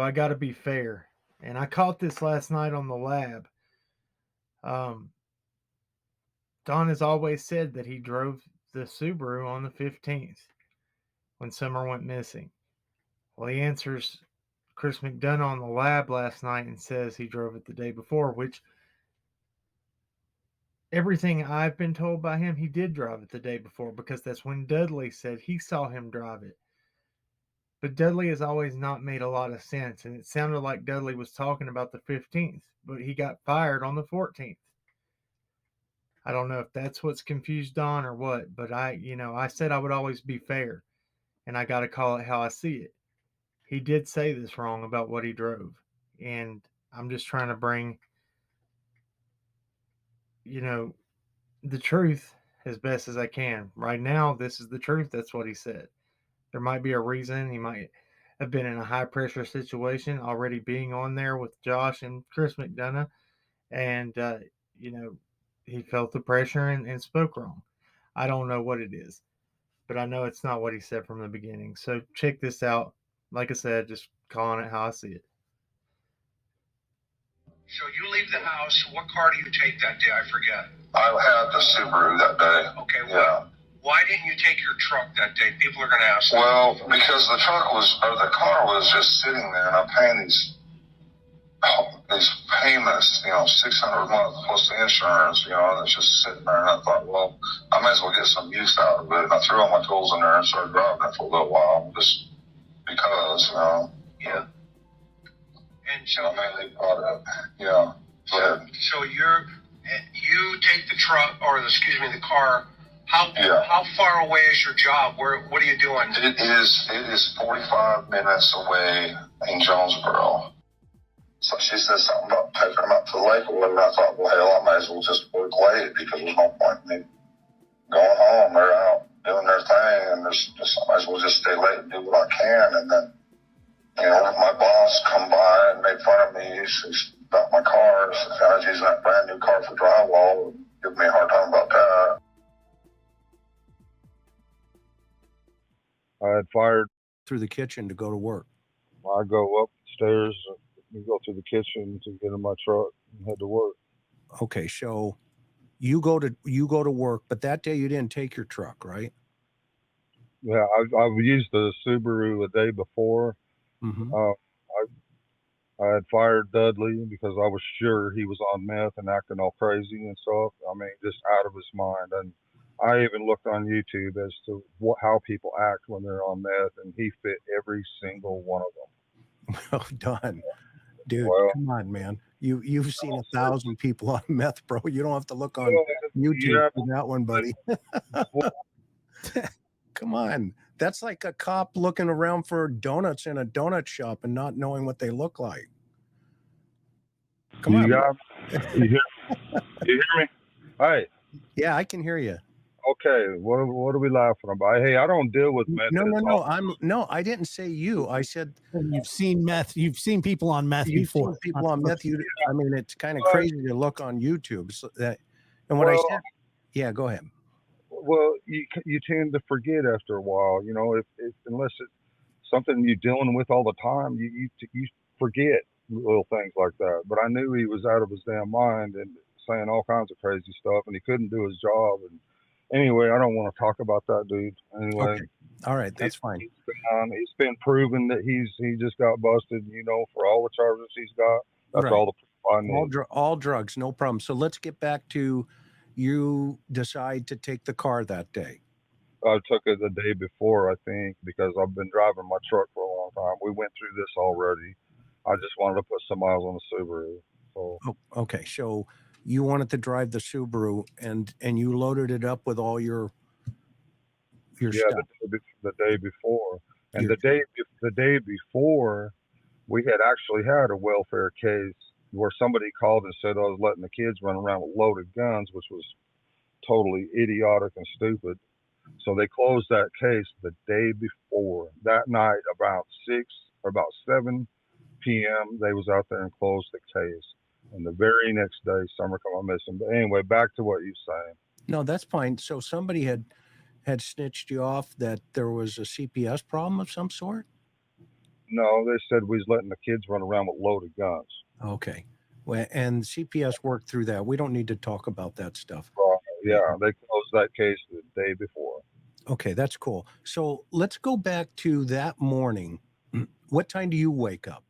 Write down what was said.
I got to be fair. And I caught this last night on the lab. Um, Don has always said that he drove the Subaru on the 15th when Summer went missing. Well, he answers Chris McDonough on the lab last night and says he drove it the day before, which everything I've been told by him, he did drive it the day before because that's when Dudley said he saw him drive it. But Dudley has always not made a lot of sense, and it sounded like Dudley was talking about the 15th, but he got fired on the 14th. I don't know if that's what's confused Don or what, but I said I would always be fair, and I got to call it how I see it. He did say this wrong about what he drove, and I'm just trying to bring, you know, the truth as best as I can. Right now, this is the truth. That's what he said. There might be a reason. He might have been in a high pressure situation, already being on there with Josh and Chris McDonough, and you know, he felt the pressure and spoke wrong. I don't know what it is, but I know it's not what he said from the beginning. So check this out. Like I said, just calling it how I see it. So you leave the house. What car do you take that day? I forget. I had the Subaru that day. Okay. Yeah. Why didn't you take your truck that day? People are going to ask. Well, because the car was just sitting there, and I'm paying these payments, $600 a month plus the insurance, and it's just sitting there. And I thought, well, I might as well get some use out of it. And I threw all my tools in there and started driving it for a little while, just because, Yeah. And so I mainly bought it. Yeah. So you take the truck, or the car. How far away is your job? What are you doing? It is 45 minutes away in Jonesboro. So she said something about taking them up to the lake or whatever. I thought, well, hell, I might as well just work late because there's no point in me going home. They're out doing their thing, and I might as well just stay late and do what I can. And then, my boss come by and made fun of me about my car. Said, I was using that brand new car for drywall. Give me a hard time about that. I had fired through the kitchen to go to work. I go upstairs and go through the kitchen to get in my truck and head to work. Okay, so you go to work, but that day you didn't take your truck, right? Yeah, I've used the Subaru a day before. Mm-hmm. I had fired Dudley because I was sure he was on meth and acting all crazy and stuff. I mean, just out of his mind. And I even looked on YouTube as to how people act when they're on meth, and he fit every single one of them. Well done, dude. Come on, man. You've seen 1,000 people on meth, bro. You don't have to look on YouTube for that one, buddy. Come on. That's like a cop looking around for donuts in a donut shop and not knowing what they look like. Come on. You hear me? Hey. Yeah, I can hear you. Okay, what are we laughing about? Hey, I don't deal with meth. No, I didn't say you. I said you've seen meth. You've seen people on meth before. People on meth. I mean, it's kind of crazy to look on YouTube. So I said, yeah, go ahead. Well, you tend to forget after a while, if unless it's something you're dealing with all the time, you forget little things like that. But I knew he was out of his damn mind and saying all kinds of crazy stuff, and he couldn't do his job. And anyway, I don't want to talk about that dude. Anyway, okay. All right, that's fine. It's been proven that he just got busted, for all the charges he's got. That's right. All the proof I need. All drugs, no problem. So let's get back to you decide to take the car that day. I took it the day before, I think, because I've been driving my truck for a long time. We went through this already. I just wanted to put some miles on the Subaru. So. Oh, okay, so you wanted to drive the Subaru, and you loaded it up with all your stuff. The day before, and the day before, we had actually had a welfare case where somebody called and said I was letting the kids run around with loaded guns, which was totally idiotic and stupid. So they closed that case the day before. That night, about 7 p.m., they was out there and closed the case. And the very next day, Summer come missing. But anyway, back to what you're saying. No, that's fine. So somebody had snitched you off that there was a CPS problem of some sort? No, they said we was letting the kids run around with loaded guns. Okay. Well, and CPS worked through that. We don't need to talk about that stuff. Yeah, they closed that case the day before. Okay, that's cool. So let's go back to that morning. What time do you wake up?